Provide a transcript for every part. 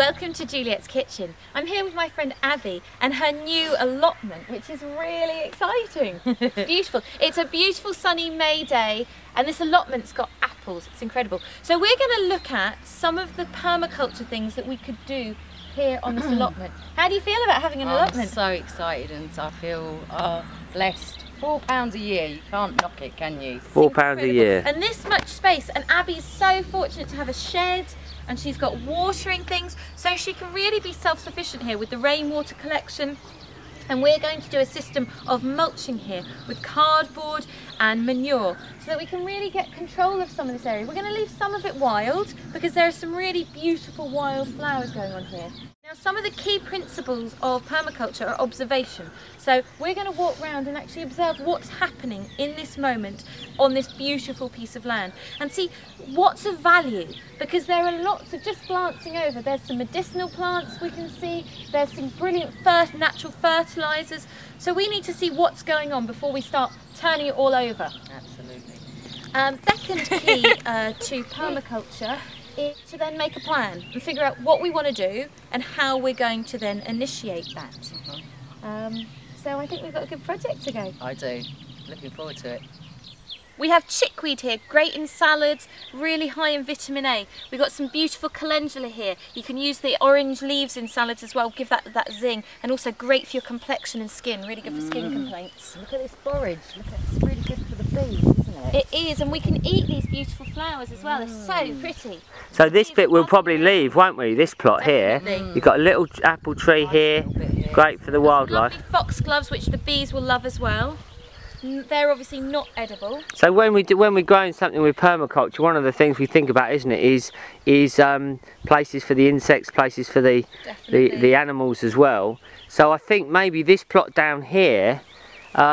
Welcome to Juliette's Kitchen. I'm here with my friend Abby and her new allotment, which is really exciting. It's beautiful. It's a beautiful sunny May day and this allotment's got apples. It's incredible. So we're going to look at some of the permaculture things that we could do here on this allotment. How do you feel about having an allotment? I'm so excited and I feel blessed. £4 a year, you can't knock it, can you? £4 a year. And this much space, and Abby's so fortunate to have a shed and she's got watering things, so she can really be self-sufficient here with the rainwater collection. And we're going to do a system of mulching here with cardboard and manure so that we can really get control of some of this area. We're going to leave some of it wild because there are some really beautiful wild flowers going on here. Now, some of the key principles of permaculture are observation. So we're going to walk around and actually observe what's happening in this moment on this beautiful piece of land and see what's of value, because there are lots of, just glancing over, there's some medicinal plants we can see, there's some brilliant natural fertilisers. So we need to see what's going on before we start turning it all over. Absolutely. Second key to permaculture is to then make a plan and figure out what we want to do and how we're going to then initiate that. So I think we've got a good project to go. I do. Looking forward to it. We have chickweed here, great in salads, really high in vitamin A. We've got some beautiful calendula here. You can use the orange leaves in salads as well, give that zing, and also great for your complexion and skin, really good for skin complaints. Look at this forage, look at it's really good for the bees, isn't it? It is, and we can eat these beautiful flowers as well, they're so pretty. So this bit we'll probably leave, won't we? This plot here. You've got a little apple tree here, great for the wildlife. Lovely foxgloves which the bees will love as well. They're obviously not edible. So when we're growing something with permaculture, one of the things we think about, isn't it, is places for the insects, places for the animals as well. So I think maybe this plot down here,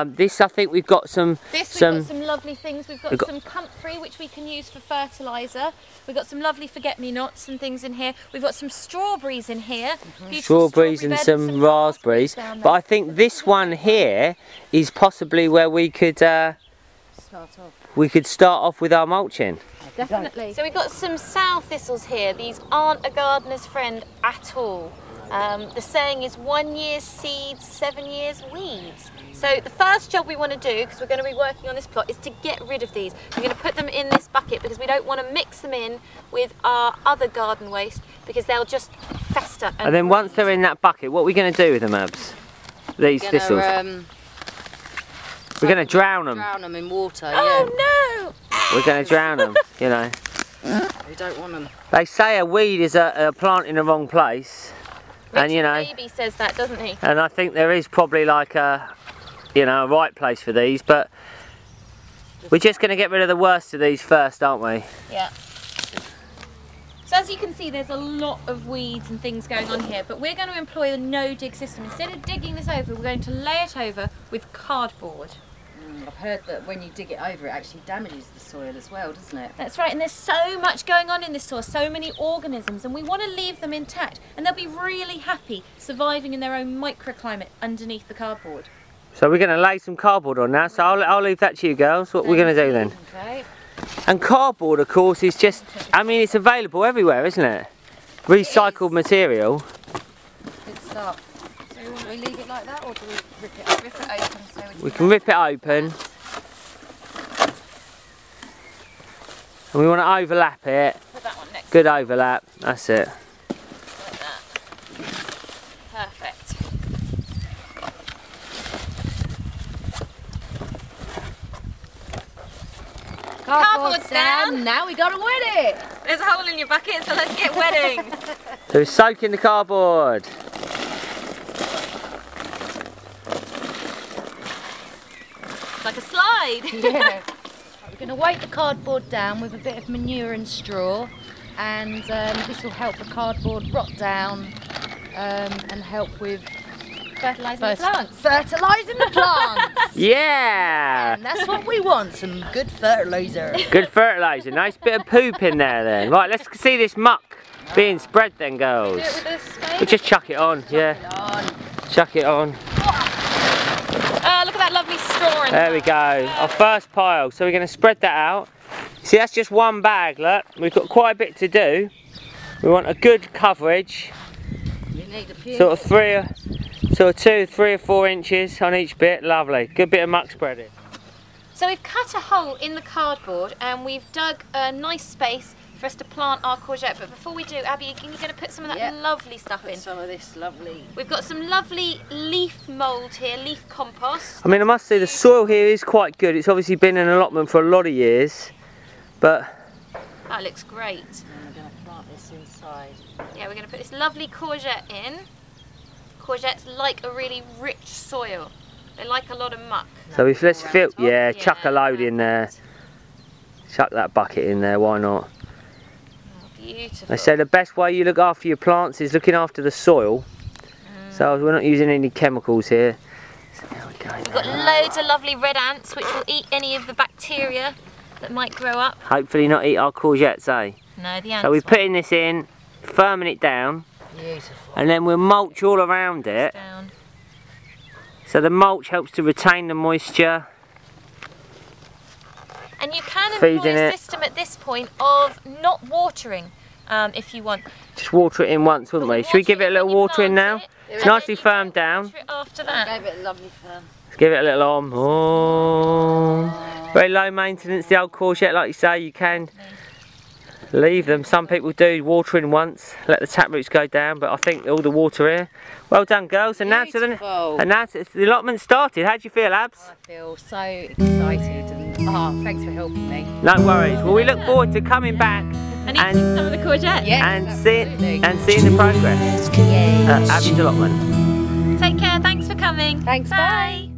this I think we've got some. We've got some lovely things. We've got some comfrey which we can use for fertiliser. We've got some lovely forget-me-nots and things in here. We've got some strawberries in here. Strawberries and some raspberries. But I think this one here is possibly where we could start off with our mulching. Definitely. So we've got some sow thistles here. These aren't a gardener's friend at all. The saying is 1 year's seeds, 7 years weeds. So the first job we want to do, because we're going to be working on this plot, is to get rid of these. We're going to put them in this bucket because we don't want to mix them in with our other garden waste because they'll just fester. And then once they're in that bucket, what are we going to do with them, Abs? These thistles? We're going to drown them. Drown them in water, Oh no! We're going to drown them, you know. We don't want them. They say a weed is a plant in the wrong place. And you know, Baby says that, doesn't he? And I think there is probably like a right place for these, but we're just going to get rid of the worst of these first, aren't we? Yeah. So as you can see, there's a lot of weeds and things going on here, but we're going to employ the no-dig system. Instead of digging this over, we're going to lay it over with cardboard. I've heard that when you dig it over, it actually damages the soil as well, doesn't it? That's right, and there's so much going on in this soil, so many organisms, and we want to leave them intact, and they'll be really happy surviving in their own microclimate underneath the cardboard. So we're going to lay some cardboard on now, so I'll leave that to you girls. What we're going to do then. Okay. And cardboard, of course, is just, I mean, it's available everywhere, isn't it? Recycled material. Good stuff. So will we leave it like that, or do we rip it open? Rip it open so we can rip it open. And we want to overlap it. Put that one next. Good overlap, that's it. Like that. Perfect. Cardboard's down. Now we gotta wet it. There's a hole in your bucket, so let's get wetting. So we're soaking the cardboard. Like a slide. Yeah. We're going to weight the cardboard down with a bit of manure and straw, and this will help the cardboard rot down and help with Fertilising the plants. Fertilising the plants. Yeah. And that's what we want, some good fertiliser. Good fertiliser. Nice bit of poop in there then. Right, let's see this muck being spread then, girls. Do it with a spade. We'll just chuck it on. Chuck it on. Look at that lovely straw in there. We go. Our first pile. So we're going to spread that out. See, that's just one bag, look. We've got quite a bit to do. We want a good coverage. You need a few. Sort of 2, 3 or 4 inches on each bit. Lovely. Good bit of muck spreading. So we've cut a hole in the cardboard and we've dug a nice space for us to plant our courgette. But before we do, Abby, you're going to put some of that lovely stuff in. Some of this lovely. We've got some lovely leaf mould here, leaf compost. I mean, I must say the soil here is quite good. It's obviously been an allotment for a lot of years, but That looks great. And we're going to plant this inside. Yeah, we're going to put this lovely courgette in. Courgettes like a really rich soil. They like a lot of muck. so let's fill. Yeah, chuck a load in there. Chuck that bucket in there. Why not? Oh, beautiful. They say the best way you look after your plants is looking after the soil. So we're not using any chemicals here. So there we go. We've got loads of lovely red ants which will eat any of the bacteria that might grow up. Hopefully not eat our courgettes, eh? No, the ants. So we're putting this in, firming it down, Beautiful. and then we'll mulch all around it. Down. So the mulch helps to retain the moisture. And you can employ Feeding a it. system at this point of not watering if you want. Just water it in once, wouldn't we? Should we give it a little water in now? It's nicely firmed down. Water it after that. Gave it a lovely firm. Let's give it a little on. Oh, very low maintenance, the old courgette, like you say. You can leave them. Some people do water in once, let the tap roots go down, but I think all the water here. Well done, girls. And now the allotment started. How do you feel, Abs? I feel so excited and thanks for helping me. No worries. Well, we look forward to coming back And eating some of the courgettes. Yes, and seeing the progress Yay. at Abby's allotment. Take care. Thanks for coming. Thanks, bye.